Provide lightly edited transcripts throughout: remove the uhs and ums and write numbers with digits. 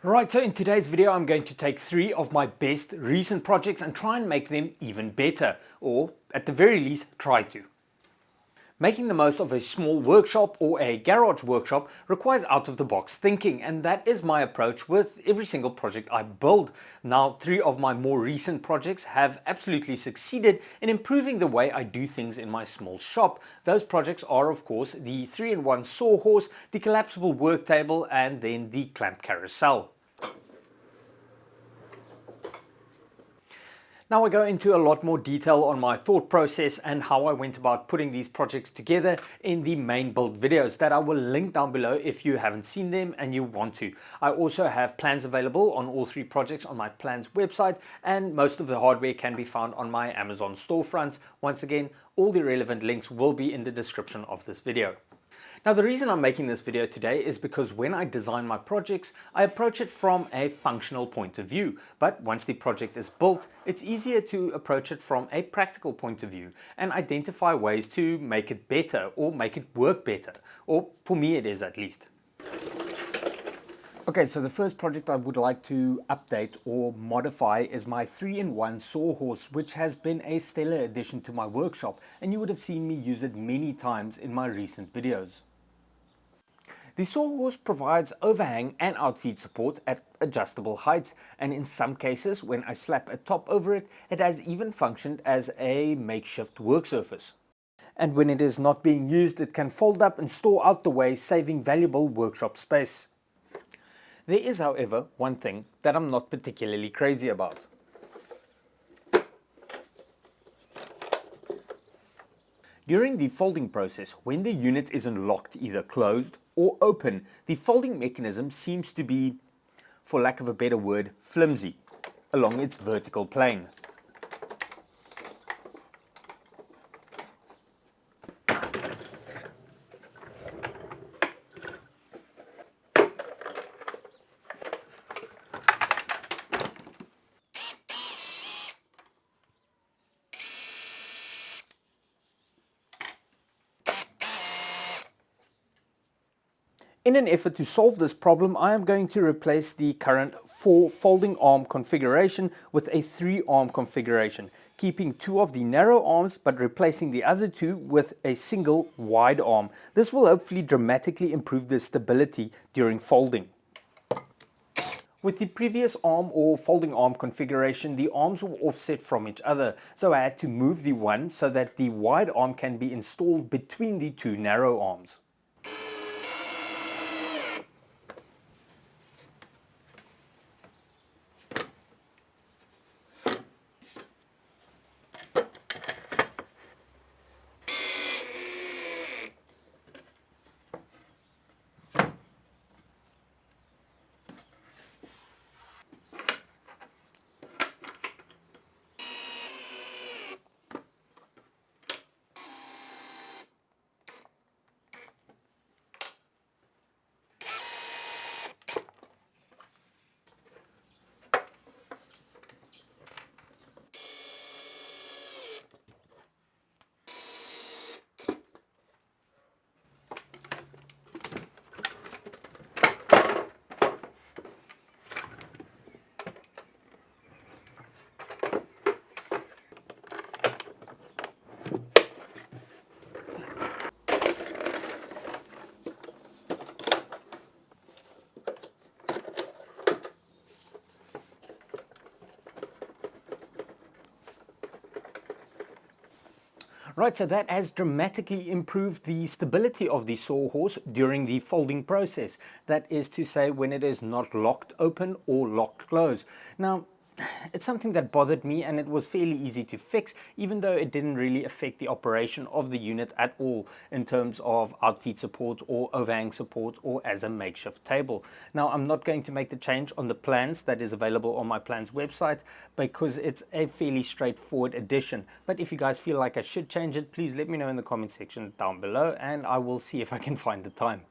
Right, so in today's video I'm going to take 3 of my best recent projects and try and make them even better, or at the very least try to. Making the most of a small workshop or a garage workshop requires out-of-the-box thinking, and that is my approach with every single project I build. Now, 3 of my more recent projects have absolutely succeeded in improving the way I do things in my small shop. Those projects are, of course, the 3-in-1 sawhorse, the collapsible work table, and then the clamp carousel. Now I go into a lot more detail on my thought process and how I went about putting these projects together in the main build videos that I will link down below if you haven't seen them and you want to. I also have plans available on all 3 projects on my plans website, and most of the hardware can be found on my Amazon storefronts. Once again, all the relevant links will be in the description of this video. Now, the reason I'm making this video today is because when I design my projects, I approach it from a functional point of view. But once the project is built, it's easier to approach it from a practical point of view and identify ways to make it better or make it work better. Or for me, it is at least. Okay, so the first project I would like to update or modify is my 3-in-1 sawhorse, which has been a stellar addition to my workshop, and you would have seen me use it many times in my recent videos. The sawhorse provides overhang and outfeed support at adjustable heights, and in some cases when I slap a top over it, it has even functioned as a makeshift work surface. And when it is not being used, it can fold up and store out the way, saving valuable workshop space. There is, however, one thing that I'm not particularly crazy about. During the folding process, when the unit isn't locked, either closed or open, the folding mechanism seems to be, for lack of a better word, flimsy along its vertical plane. In an effort to solve this problem, I am going to replace the current 4 folding arm configuration with a 3-arm configuration, keeping 2 of the narrow arms but replacing the other 2 with a single wide arm. This will hopefully dramatically improve the stability during folding. With the previous arm or folding arm configuration, the arms were offset from each other, so I had to move the one so that the wide arm can be installed between the 2 narrow arms. Right, so that has dramatically improved the stability of the sawhorse during the folding process. That is to say, when it is not locked open or locked closed. Now, it's something that bothered me, and it was fairly easy to fix, even though it didn't really affect the operation of the unit at all in terms of outfeed support or overhang support or as a makeshift table. Now, I'm not going to make the change on the plans that is available on my plans website because it's a fairly straightforward addition. But if you guys feel like I should change it, please let me know in the comment section down below and I will see if I can find the time.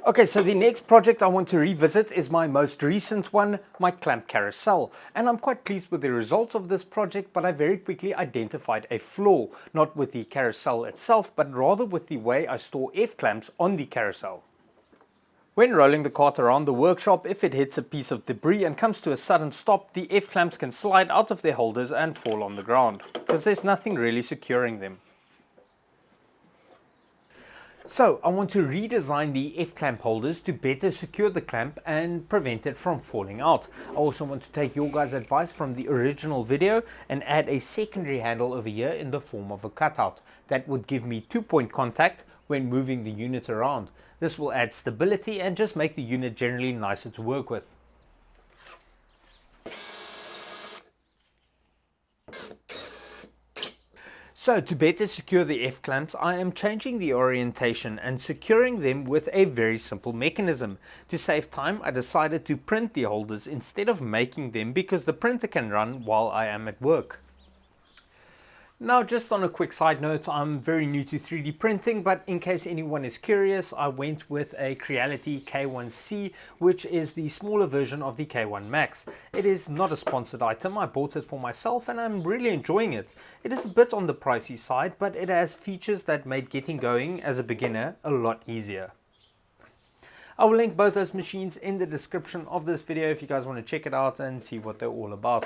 Okay, so the next project I want to revisit is my most recent one, my clamp carousel. And I'm quite pleased with the results of this project, but I very quickly identified a flaw, not with the carousel itself, but rather with the way I store F-clamps on the carousel. When rolling the cart around the workshop, if it hits a piece of debris and comes to a sudden stop, the F-clamps can slide out of their holders and fall on the ground, because there's nothing really securing them. So I want to redesign the F-clamp holders to better secure the clamp and prevent it from falling out. I also want to take your guys' advice from the original video and add a secondary handle over here in the form of a cutout. That would give me 2-point contact when moving the unit around. This will add stability and just make the unit generally nicer to work with. So to better secure the F-clamps, I am changing the orientation and securing them with a very simple mechanism. To save time, I decided to print the holders instead of making them because the printer can run while I am at work. Now, just on a quick side note, I'm very new to 3D printing, but in case anyone is curious, I went with a Creality K1C, which is the smaller version of the K1 MAX. It is not a sponsored item. I bought it for myself and I'm really enjoying it. It is a bit on the pricey side, but it has features that made getting going as a beginner a lot easier. I will link both those machines in the description of this video if you guys want to check it out and see what they're all about.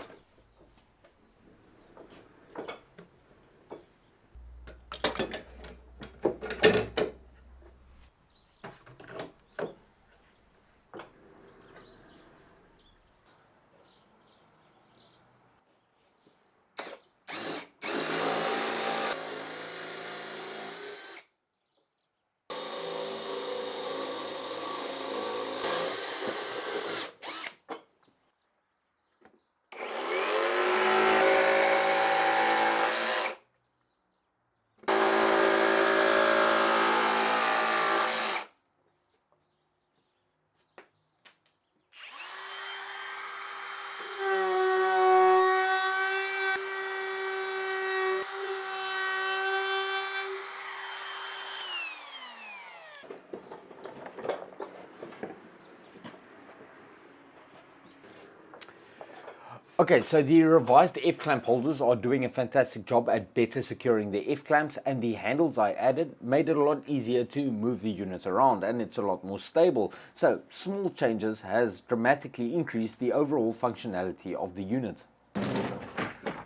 Okay, so the revised F-clamp holders are doing a fantastic job at better securing the F-clamps, and the handles I added made it a lot easier to move the unit around and it's a lot more stable. So small changes has dramatically increased the overall functionality of the unit.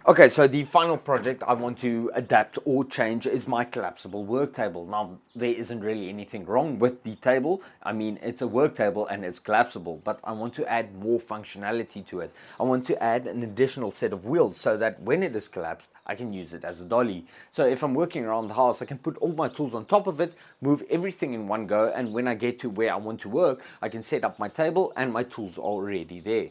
Okay, so the final project I want to adapt or change is my collapsible work table. Now, there isn't really anything wrong with the table. I mean, it's a work table and it's collapsible, but I want to add more functionality to it. I want to add an additional set of wheels so that when it is collapsed, I can use it as a dolly. So if I'm working around the house, I can put all my tools on top of it, move everything in one go, and when I get to where I want to work, I can set up my table and my tools are already there.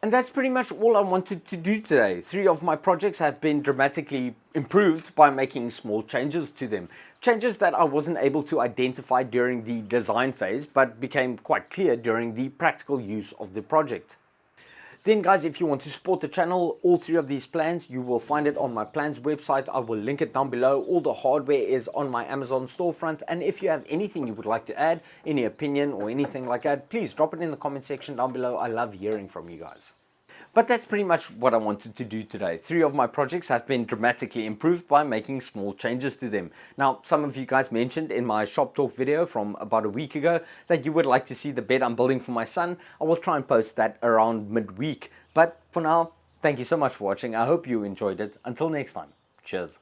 And that's pretty much all I wanted to do today. 3 of my projects have been dramatically improved by making small changes to them. Changes that I wasn't able to identify during the design phase, but became quite clear during the practical use of the project. Then guys, if you want to support the channel, all 3 of these plans, you will find it on my plans website. I will link it down below. All the hardware is on my Amazon storefront. And if you have anything you would like to add, any opinion or anything like that, please drop it in the comment section down below. I love hearing from you guys. But that's pretty much what I wanted to do today. 3 of my projects have been dramatically improved by making small changes to them. Now, some of you guys mentioned in my shop talk video from about a week ago that you would like to see the bed I'm building for my son. I will try and post that around midweek. But for now, thank you so much for watching. I hope you enjoyed it. Until next time, cheers.